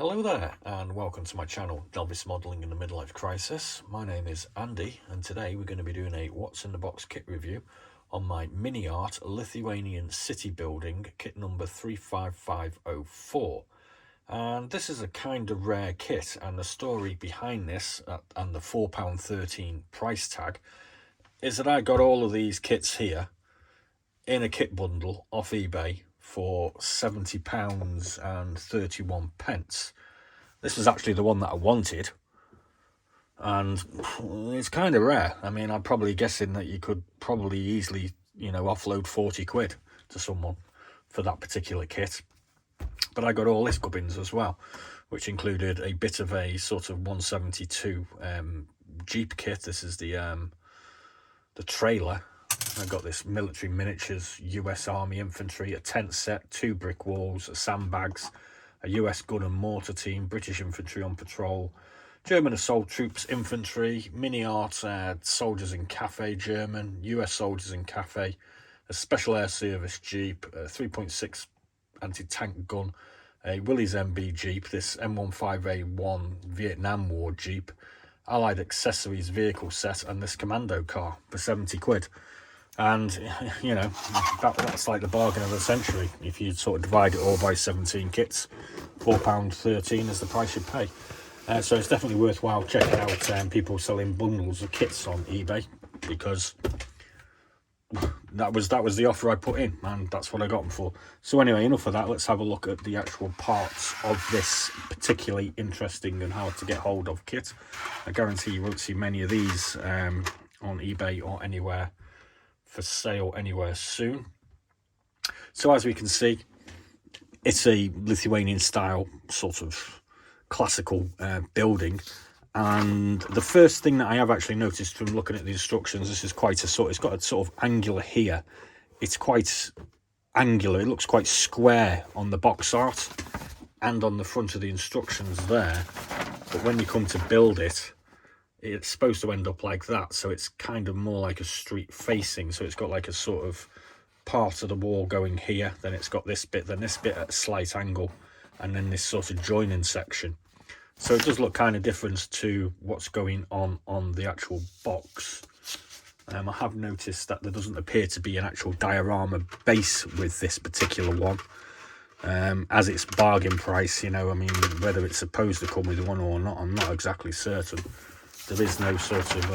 Hello there and welcome to my channel, Novice Modelling in the Midlife Crisis. My name is Andy and today we're going to be doing a What's in the Box kit review on my Miniart Lithuanian city building kit number 35504. And this is a kind of rare kit, and the story behind this and the £4.13 price tag is that I got all of these kits here in a kit bundle off eBay for £70.31. This was actually the one that I wanted, and it's kind of rare. I mean, I'm probably guessing that you could probably easily, offload 40 quid to someone for that particular kit. But I got all this gubbins as well, which included a bit of a sort of 172 Jeep kit. This is the trailer. I got this military miniatures, US Army infantry, a tent set, 2 brick walls, sandbags, a US gun and mortar team, British infantry on patrol, German assault troops infantry, Miniart soldiers in cafe German, US soldiers in cafe, a special air service Jeep, a 3.6 anti-tank gun, a Willys MB Jeep, this M15A1 Vietnam War Jeep, allied accessories vehicle set, and this commando car for 70 quid. And that's like the bargain of the century. If you sort of divide it all by 17 kits, £4.13 is the price you pay. So it's definitely worthwhile checking out people selling bundles of kits on eBay, because that was the offer I put in, and that's what I got them for. So anyway, enough of that. Let's have a look at the actual parts of this particularly interesting and hard to get hold of kit. I guarantee you won't see many of these on eBay or anywhere for sale anywhere soon. So as we can see, it's a Lithuanian style sort of classical building, and the first thing that I have actually noticed from looking at the instructions, this is quite it's got a sort of angular here. It's quite angular, it looks quite square on the box art and on the front of the instructions there, but when you come to build it, it's supposed to end up like that. So it's kind of more like a street facing, so it's got like a sort of part of the wall going here, then it's got this bit, then this bit at a slight angle, and then this sort of joining section. So it does look kind of different to what's going on the actual box. I have noticed that there doesn't appear to be an actual diorama base with this particular one, as it's bargain price. I mean, whether it's supposed to come with one or not, I'm not exactly certain. There is no sort of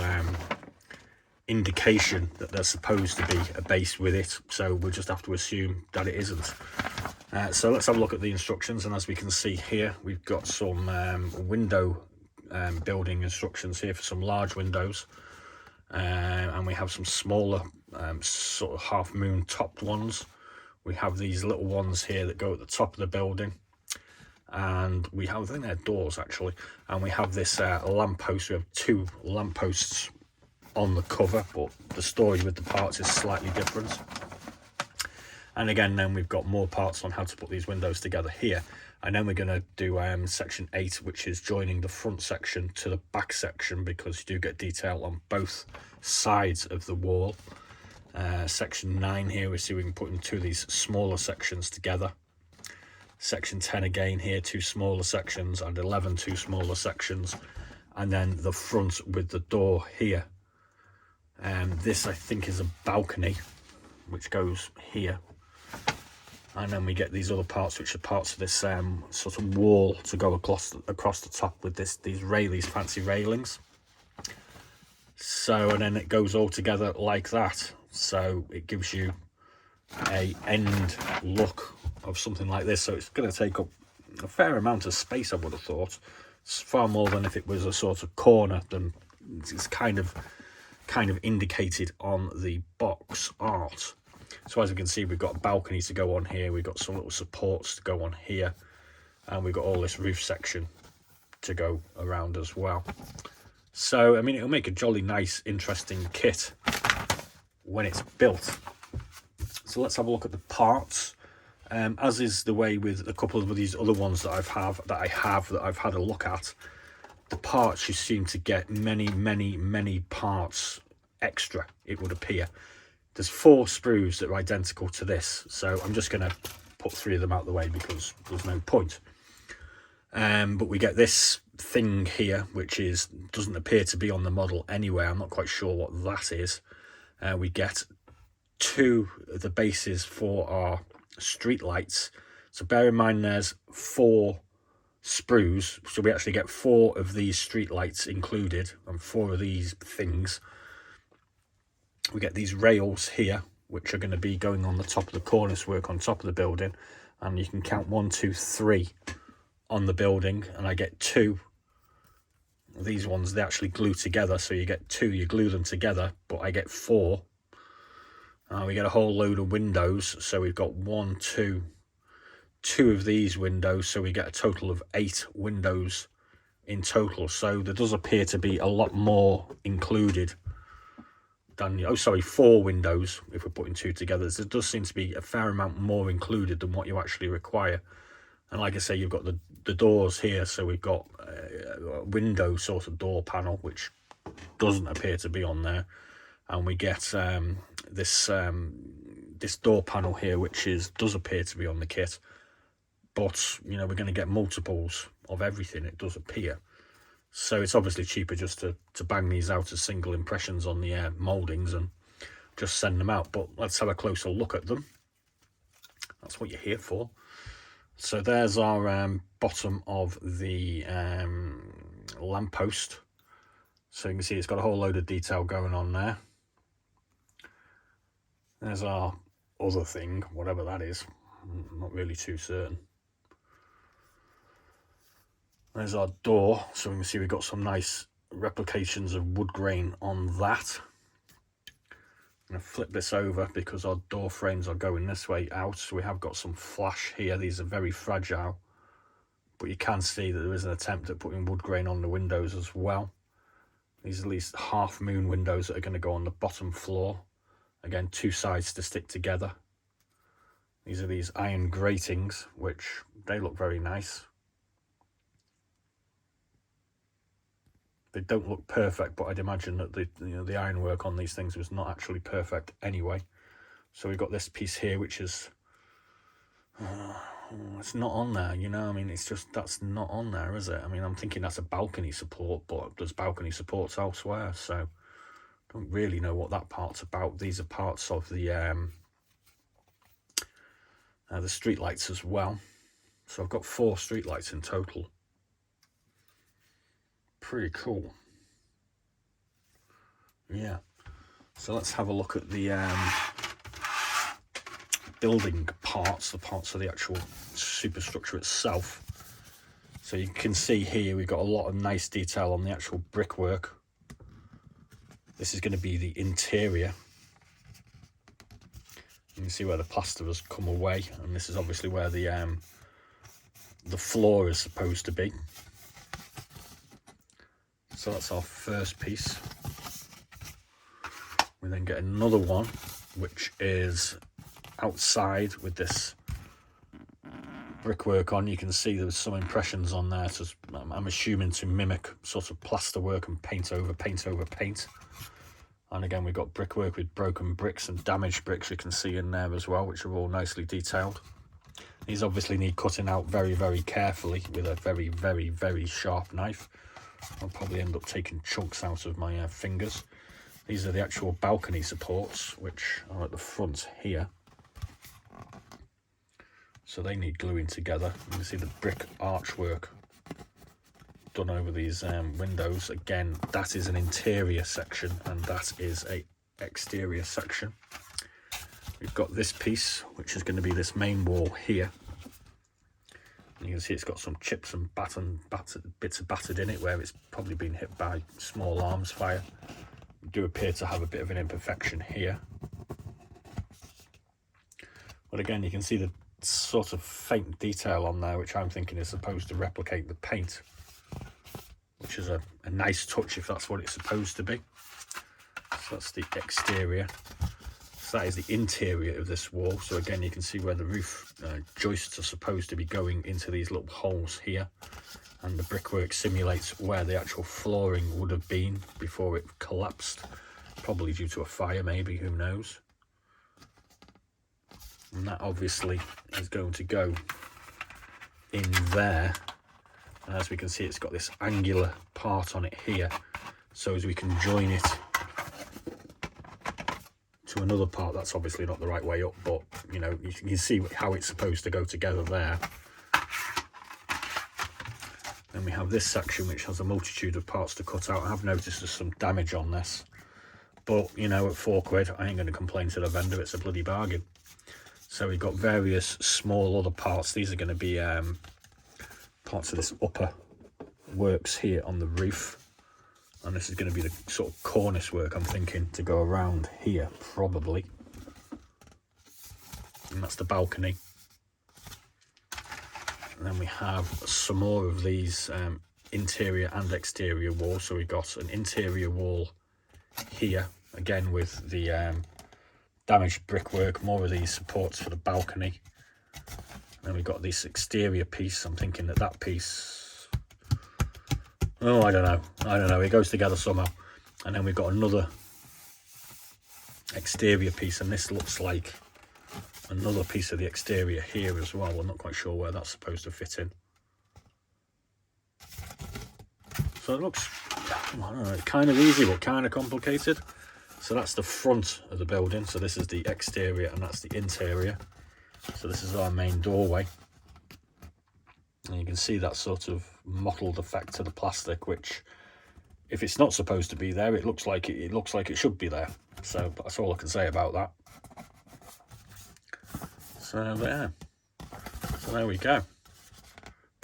indication that there's supposed to be a base with it, so we'll just have to assume that it isn't. So let's have a look at the instructions, and as we can see here, we've got some window building instructions here for some large windows, and we have some smaller sort of half moon topped ones. We have these little ones here that go at the top of the building, and we have, I think they're doors actually, and we have this lamppost. We have 2 lampposts on the cover, but the story with the parts is slightly different. And again, then we've got more parts on how to put these windows together here, and then we're going to do section 8, which is joining the front section to the back section, because you do get detail on both sides of the wall. Section 9 here, we see we can put in 2 of these smaller sections together. Section 10 again here, 2 smaller sections, and 11 2 smaller sections, and then the front with the door here. This I think is a balcony which goes here, and then we get these other parts which are parts of this sort of wall to go across the top with these fancy railings. So, and then it goes all together like that, so it gives you a end look of something like this. So it's going to take up a fair amount of space, I would have thought. It's far more than if it was a sort of corner, than it's kind of indicated on the box art. So as you can see, we've got a balcony to go on here, we've got some little supports to go on here, and we've got all this roof section to go around as well. So I mean, it'll make a jolly nice interesting kit when it's built. So let's have a look at the parts. As is the way with a couple of these other ones that I've had a look at, the parts, you seem to get many parts extra, it would appear. There's 4 sprues that are identical to this, so I'm just going to put 3 of them out the way because there's no point. But we get this thing here, which doesn't appear to be on the model anywhere. I'm not quite sure what that is. We get 2 of the bases for our street lights. So bear in mind there's 4 sprues, so we actually get 4 of these street lights included, and 4 of these things. We get these rails here, which are going to be going on the top of the cornice work on top of the building, and you can count 1, 2, 3 on the building, and I get 2. These ones, they actually glue together, so you get 2, you glue them together, but I get 4. We get a whole load of windows, so we've got 1, 2 of these windows, so we get a total of 8 windows in total. So there does appear to be a lot more included than, 4 windows if we're putting 2 together. There does seem to be a fair amount more included than what you actually require. And like I say, you've got the doors here, so we've got a window sort of door panel, which doesn't appear to be on there. And we get this door panel here, which does appear to be on the kit. But, we're going to get multiples of everything, it does appear. So it's obviously cheaper just to bang these out as single impressions on the mouldings and just send them out. But let's have a closer look at them. That's what you're here for. So there's our bottom of the lamppost. So you can see it's got a whole load of detail going on there. There's our other thing, whatever that is. I'm not really too certain. There's our door, so we can see we've got some nice replications of wood grain on that. I'm going to flip this over because our door frames are going this way out, so we have got some flash here. These are very fragile, but you can see that there is an attempt at putting wood grain on the windows as well. These are at least half moon windows that are going to go on the bottom floor. Again, 2 sides to stick together. These are these iron gratings, which they look very nice. They don't look perfect, but I'd imagine that the ironwork on these things was not actually perfect anyway. So we've got this piece here, which is it's not on there, I mean, it's just, that's not on there, is it? I mean, I'm thinking that's a balcony support, but there's balcony supports elsewhere, so don't really know what that part's about. These are parts of the street lights as well. So I've got 4 street lights in total. Pretty cool. Yeah. So let's have a look at the building parts, the parts of the actual superstructure itself. So you can see here we've got a lot of nice detail on the actual brickwork. This is going to be the interior. You can see where the plaster has come away, and this is obviously where the floor is supposed to be. So that's our first piece. We then get another one, which is outside with this brickwork on. You can see there's some impressions on there, so I'm assuming to mimic sort of plaster work and paint over paint. And again, we've got brickwork with broken bricks and damaged bricks you can see in there as well, which are all nicely detailed. These obviously need cutting out very, very carefully with a very, very, very sharp knife. I'll probably end up taking chunks out of my fingers. These are the actual balcony supports, which are at the front here. So they need gluing together. You can see the brick archwork done over these windows. Again, that is an interior section and that is a exterior section. We've got this piece, which is going to be this main wall here. You can see it's got some chips and bits of battered in it where it's probably been hit by small arms fire. We do appear to have a bit of an imperfection here. But again, you can see the sort of faint detail on there, which I'm thinking is supposed to replicate the paint, which is a nice touch if that's what it's supposed to be. So that's the exterior. So that is the interior of this wall. So again, you can see where the roof joists are supposed to be going into these little holes here, and the brickwork simulates where the actual flooring would have been before it collapsed, probably due to a fire, maybe, who knows. And that obviously is going to go in there And as we can see, it's got this angular part on it here, so as we can join it to another part. That's obviously not the right way up, but you know, you can see how it's supposed to go together there. Then we have this section which has a multitude of parts to cut out. I have noticed there's some damage on this, but you know, at £4, I ain't going to complain to the vendor. It's a bloody bargain. So we've got various small other parts. These are going to be parts of this upper works here on the roof, and this is going to be the sort of cornice work, I'm thinking, to go around here probably. And that's the balcony. And then we have some more of these interior and exterior walls. So we've got an interior wall here, again with the damaged brickwork, more of these supports for the balcony. Then we've got this exterior piece. I'm thinking that piece, oh, I don't know, it goes together somehow. And then we've got another exterior piece, and this looks like another piece of the exterior here as well. I'm not quite sure where that's supposed to fit in. So it looks, I don't know, kind of easy but kind of complicated. So that's the front of the building. So this is the exterior and that's the interior. So this is our main doorway. And you can see that sort of mottled effect to the plastic, which if it's not supposed to be there, it looks like it should be there. So that's all I can say about that. So yeah, so there we go.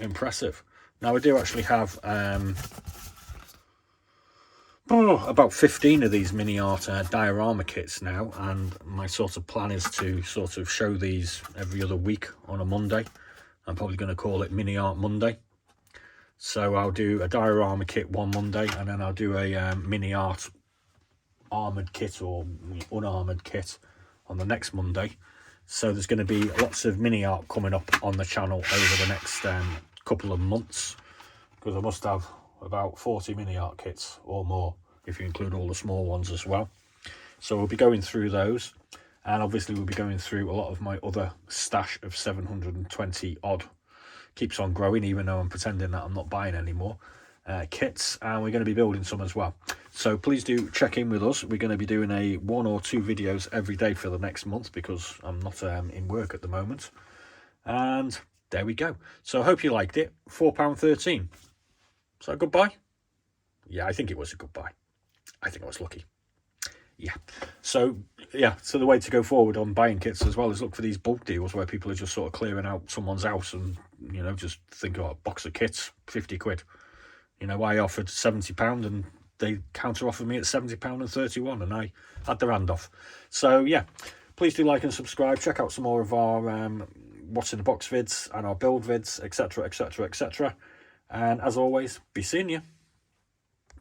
Impressive. Now I do actually have about 15 of these Miniart diorama kits now, and my sort of plan is to sort of show these every other week on a Monday. I'm probably going to call it Miniart Monday. So I'll do a diorama kit one Monday, and then I'll do a Miniart armoured kit or unarmoured kit on the next Monday. So there's going to be lots of Miniart coming up on the channel over the next couple of months, because I must have about 40 Miniart kits or more if you include all the small ones as well. So we'll be going through those, and obviously we'll be going through a lot of my other stash of 720 odd, keeps on growing even though I'm pretending that I'm not buying any more kits, and we're going to be building some as well. So please do check in with us. We're going to be doing a 1 or 2 videos every day for the next month, because I'm not in work at the moment. And there we go. So I hope you liked it. £4.13. So goodbye. Yeah, I think it was a goodbye. I think I was lucky. Yeah. So yeah, so the way to go forward on buying kits as well is look for these bulk deals where people are just sort of clearing out someone's house, and you know, just think, oh, a box of kits, 50 quid. You know, I offered £70 and they counter offered me at £70.31, and I had their hand off. So yeah, please do like and subscribe. Check out some more of our what's in the box vids and our build vids, etc, etc, etc. And as always, be seeing you.